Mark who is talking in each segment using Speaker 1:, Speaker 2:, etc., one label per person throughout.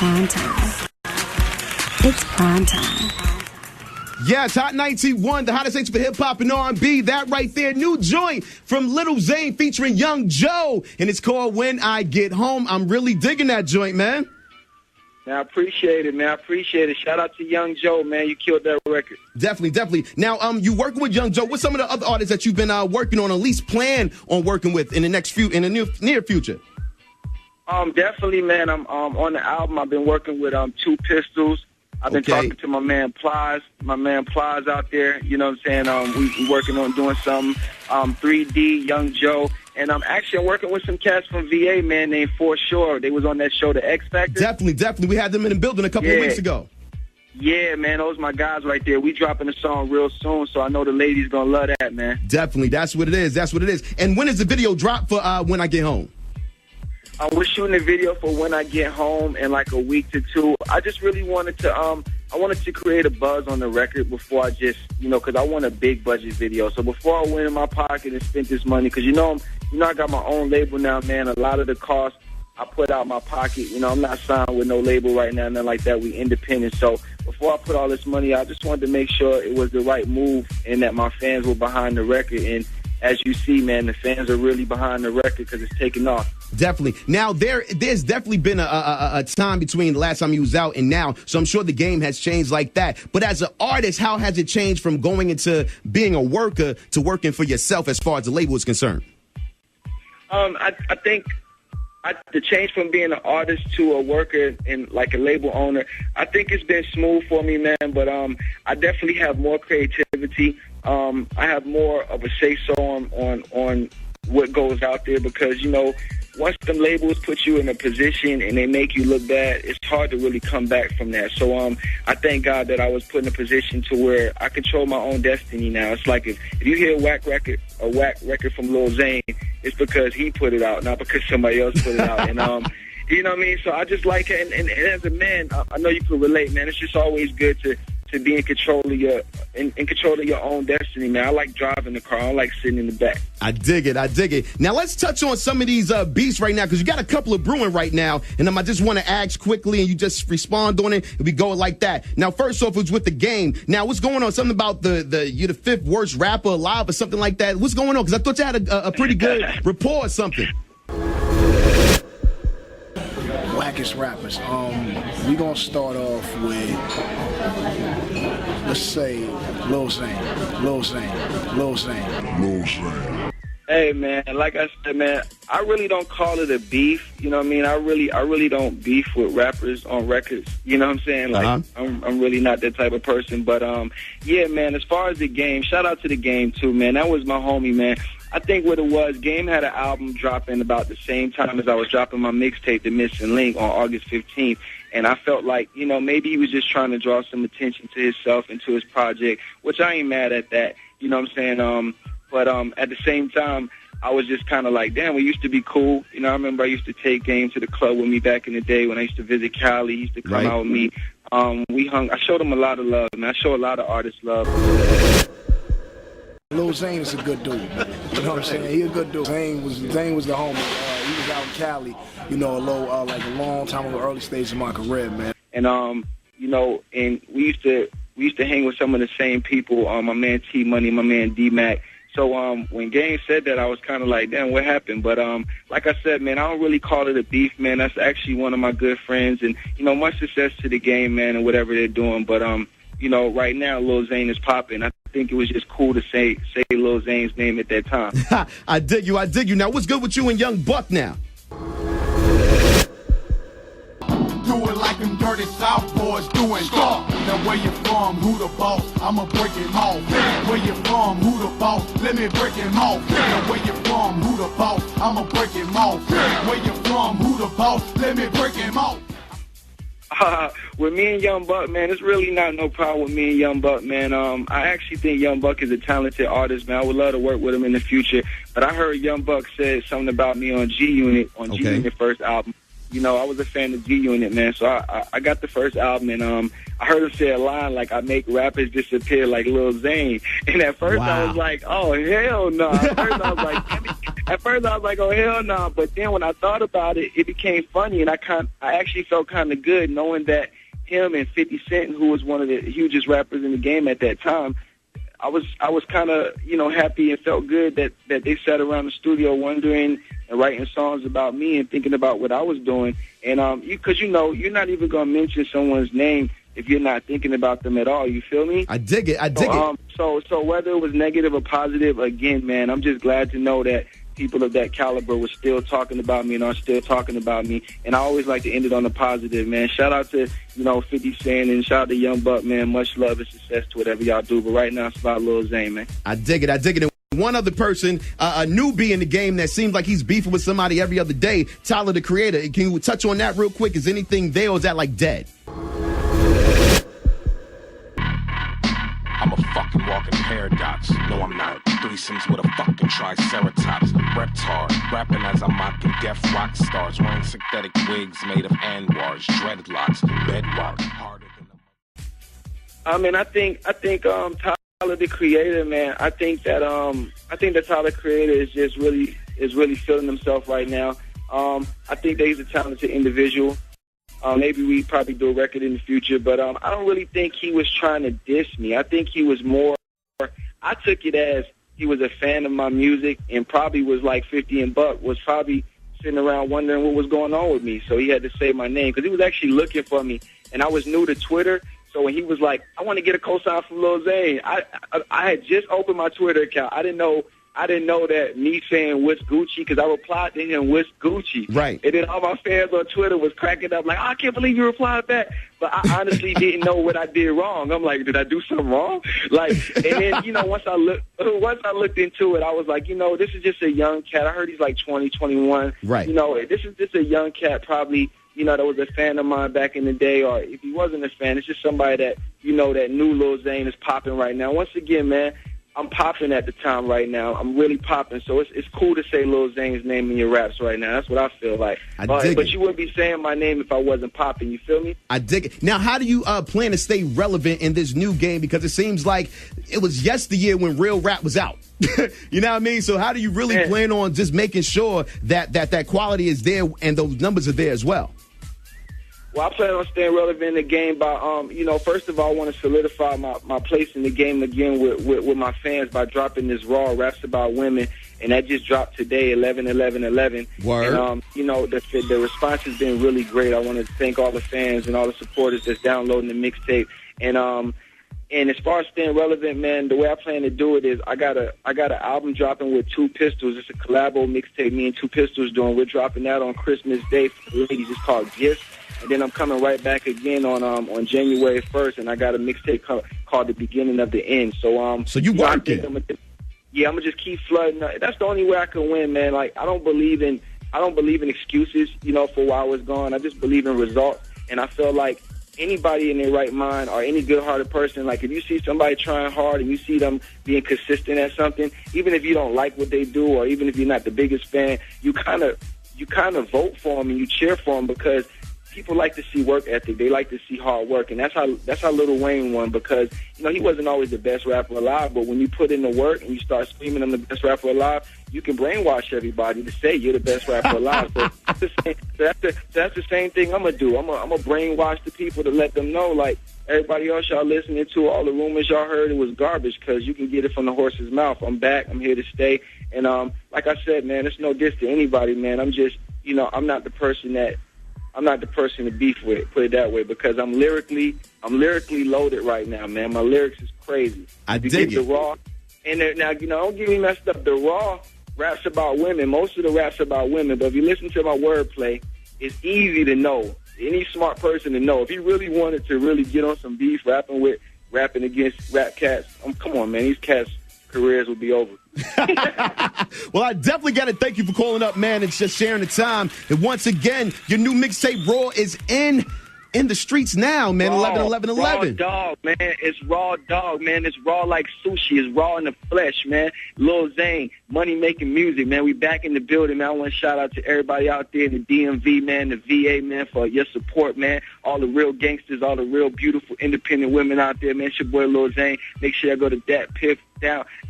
Speaker 1: prime time. It's prime time.
Speaker 2: Yes, Hot 91, the hottest things for hip-hop and R&B. That right there, new joint from Lil Zane featuring Young Joe. And it's called When I Get Home. I'm really digging that joint, man.
Speaker 3: Man, I appreciate it, man. I appreciate it. Shout out to Young Joe, man. You killed that record.
Speaker 2: Definitely. Now, you working with Young Joe. What's some of the other artists that you've been working on, or at least plan on working with in the near future?
Speaker 3: Definitely, man. I'm on the album. I've been working with Two Pistols. I've been talking to my man Plies out there. You know what I'm saying? We working on doing some 3D, Young Joe. And I'm actually working with some cats from VA, man, named For Sure. They was on that show, The X Factor.
Speaker 2: Definitely. We had them in the building a couple of weeks ago.
Speaker 3: Yeah, man, those my guys right there. We dropping a song real soon, so I know the ladies going to love that, man.
Speaker 2: Definitely. That's what it is. And when is the video drop for When I Get Home?
Speaker 3: We're shooting a video for When I Get Home in like a week to two. I just really wanted to create a buzz on the record before I just, because I want a big budget video. So before I went in my pocket and spent this money, because I got my own label now, man. A lot of the costs I put out my pocket. I'm not signed with no label right now, nothing like that. We independent. So before I put all this money out, I just wanted to make sure it was the right move and that my fans were behind the record. And as you see, man, the fans are really behind the record because it's taking off.
Speaker 2: Definitely. Now, there's definitely been a time between the last time he was out and now, so I'm sure the game has changed like that. But as an artist, how has it changed from going into being a worker to working for yourself as far as the label is concerned?
Speaker 3: I think the change from being an artist to a worker and like a label owner, I think it's been smooth for me, man. But I definitely have more creativity. I have more of a say-so on what goes out there because, once them labels put you in a position and they make you look bad, it's hard to really come back from that. So I thank God that I was put in a position to where I control my own destiny now. It's like if you hear a whack record from Lil Zane, it's because he put it out, not because somebody else put it out. And you know what I mean? So I just like it. And as a man, I know you can relate, man. It's just always good to be in control of your own destiny, man. I like driving the car. I don't like sitting in the back.
Speaker 2: I dig it. Now let's touch on some of these beats right now because you got a couple of brewing right now, and I just want to ask quickly, and you just respond on it, and we go like that. Now, first off, it's with the game. Now, what's going on? Something about you're the fifth worst rapper alive or something like that. What's going on? Because I thought you had a pretty good rapport or something.
Speaker 4: Wackest rappers. We gonna start off with, let's say, Lil Zane.
Speaker 3: Hey, man, like I said, man, I really don't call it a beef. You know what I mean? I really don't beef with rappers on records. You know what I'm saying? Like, I'm really not that type of person. But yeah, man, as far as the game, shout out to the game too, man. That was my homie, man. I think what it was, Game had an album dropping about the same time as I was dropping my mixtape, The Missing Link, on August 15th. And I felt like, maybe he was just trying to draw some attention to himself and to his project, which I ain't mad at that. You know what I'm saying? But at the same time, I was just kind of like, damn, we used to be cool. I remember I used to take Game to the club with me back in the day when I used to visit Cali. He used to come out with me. We hung. I showed him a lot of love, and I show a lot of artists love.
Speaker 4: Lil Zane is a good dude. You know what I'm saying? He a good dude. Zane was the homie. He was out in Cali, like a long time ago, early stage of my career, man.
Speaker 3: And and we used to hang with some of the same people. My man T Money, my man D Mac. So when Game said that, I was kind of like, damn, what happened? But like I said, man, I don't really call it a beef, man. That's actually one of my good friends, and much success to the Game, man, and whatever they're doing. But right now, Lil Zane is popping. I think it was just cool to say Lil Zane's name at that time.
Speaker 2: I dig you. Now, what's good with you and Young Buck now?
Speaker 5: Do it like them dirty South boys doing. Stop. Now where you from? Who the boss? I'ma break him off. Where you from? Who the boss? Let me break him off. Now where you from? Who the boss? I'ma break him off. Where you from? Who the boss? Let me break him off.
Speaker 3: With me and Young Buck, man, it's really not no problem with me and Young Buck, man. I actually think Young Buck is a talented artist, man. I would love to work with him in the future. But I heard Young Buck said something about me on G-Unit, G-Unit first album. You know, I was a fan of G-Unit, man. So I got the first album, and I heard him say a line like, "I make rappers disappear like Lil Zane." And at first I was like, "Oh hell no!" At first I was like, "Oh hell no!" But then when I thought about it, it became funny, and I actually felt kind of good knowing that him and 50 Cent, who was one of the hugest rappers in the game at that time, I was kind of, you know, happy and felt good that they sat around the studio wondering and writing songs about me and thinking about what I was doing. And because you know, you're not even gonna mention someone's name if you're not thinking about them at all. You feel me?
Speaker 2: I dig it. I dig it.
Speaker 3: So whether it was negative or positive, again, man, I'm just glad to know that people of that caliber were still talking about me and are still talking about me. And I always like to end it on the positive, man. Shout out to, you know, 50 Cent and shout out to Young Buck, man. Much love and success to whatever y'all do. But right now it's about Lil Zane, man.
Speaker 2: I dig it. I dig it. And one other person, a newbie in the game that seems like he's beefing with somebody every other day, Tyler, the Creator. Can you touch on that real quick? Is anything there or is that like dead?
Speaker 6: I'm a fucking walking paradox. No, I'm not. Threesomes with a fucking triceratops. Repped hard, rapping as I'm mocking deaf rock stars. Wearing synthetic wigs made of anwars, dreadlocks, bedrock, harder than a...
Speaker 3: I mean, I think Tyler, the Creator, man. I think that Tyler, the Creator is just really feeling himself right now. I think that he's a talented individual. Maybe we probably do a record in the future, but I don't really think he was trying to diss me. I think he was more, I took it as he was a fan of my music and probably was like 50 and Buck, was probably sitting around wondering what was going on with me. So he had to say my name because he was actually looking for me. And I was new to Twitter. So when he was like, "I want to get a cosign from Lil Zane," I had just opened my Twitter account. I didn't know that me saying "What's Gucci" because I replied to him "What's Gucci,"
Speaker 2: right?
Speaker 3: And then all my fans on Twitter was cracking up like, "Oh, I can't believe you replied back." But I honestly didn't know what I did wrong. I'm like, did I do something wrong? Like, and then, you know, once I looked into it, I was like, you know, this is just a young cat. I heard he's like 20, 21.
Speaker 2: Right.
Speaker 3: You know, this is just a young cat probably, you know, that was a fan of mine back in the day, or if he wasn't a fan, it's just somebody that, you know, that knew Lil Zane is popping right now. Once again, man, I'm popping at the time right now. I'm really popping, so it's cool to say Lil Zane's name in your raps right now. That's what I feel like. But you wouldn't be saying my name if I wasn't popping. You feel me?
Speaker 2: I dig it. Now, how do you plan to stay relevant in this new game? Because it seems like it was yesteryear when real rap was out. You know what I mean? So how do you really plan on just making sure that quality is there and those numbers are there as well?
Speaker 3: Well, I plan on staying relevant in the game by, you know, first of all, I want to solidify my place in the game again with my fans by dropping this Raw Raps About Women, and that just dropped today, 11/11/11.
Speaker 2: Word.
Speaker 3: And, you know, the response has been really great. I want to thank all the fans and all the supporters that's downloading the mixtape. And as far as staying relevant, man, the way I plan to do it is I got an album dropping with Two Pistols. It's a collabo mixtape me and Two Pistols doing. We're dropping that on Christmas Day for the ladies. It's called Gifts. And then I'm coming right back again on January 1st, and I got a mixtape called The Beginning of the End. So
Speaker 2: so you working?
Speaker 3: I'm gonna just keep flooding. That's the only way I can win, man. Like I don't believe in excuses, you know, for why I was gone. I just believe in results, and I feel like anybody in their right mind or any good-hearted person, like if you see somebody trying hard and you see them being consistent at something, even if you don't like what they do or even if you're not the biggest fan, you kind of vote for them and you cheer for them because people like to see work ethic. They like to see hard work, and that's how Lil Wayne won because, you know, he wasn't always the best rapper alive, but when you put in the work and you start screaming I'm the best rapper alive, you can brainwash everybody to say you're the best rapper alive. So that's the same thing I'm gonna do. I'm gonna brainwash the people to let them know, like, everybody else y'all listening to, all the rumors y'all heard, it was garbage because you can get it from the horse's mouth. I'm back. I'm here to stay. And like I said, man, it's no diss to anybody, man. I'm just, you know, I'm not the person to beef with, put it that way, because I'm lyrically loaded right now, man. My lyrics is crazy.
Speaker 2: I dig it.
Speaker 3: The Raw, and now, you know, don't get me messed up. The Raw raps about women. Most of the raps about women, but if you listen to my wordplay, it's easy to know. Any smart person to know. If he really wanted to really get on some beef, rapping against rap cats, come on, man. These cats' careers will be over.
Speaker 2: Well, I definitely got to thank you for calling up, man, and just sharing the time. And once again, your new mixtape, Raw, is in. in the streets now, man. 11-11-11.
Speaker 3: Raw dog, man. It's raw dog, man. It's raw like sushi. It's raw in the flesh, man. Lil Zane, money making music, man. We back in the building, man. I want to shout out to everybody out there in the DMV, man, the VA, man, for your support, man. All the real gangsters, all the real beautiful independent women out there, man. It's your boy Lil Zane. Make sure you go to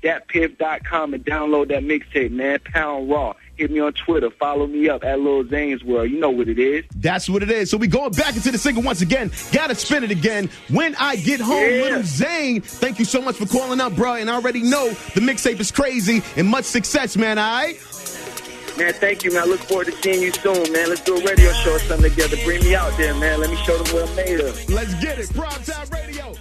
Speaker 3: datpiff.com and download that mixtape, man. Pound Raw. Hit me on Twitter. Follow me up at Lil Zane's World. You know what it is.
Speaker 2: That's what it is. So we going back into the single once again. Gotta spin it again. When I Get Home, Lil Zane. Thank you so much for calling up, bro. And I already know the mixtape is crazy and much success, man. All right?
Speaker 3: Man, thank you, man. I look forward to seeing you soon, man. Let's do a radio show or something together. Bring me out there, man. Let me show them what I'm made of.
Speaker 2: Let's get it. Primetime Radio.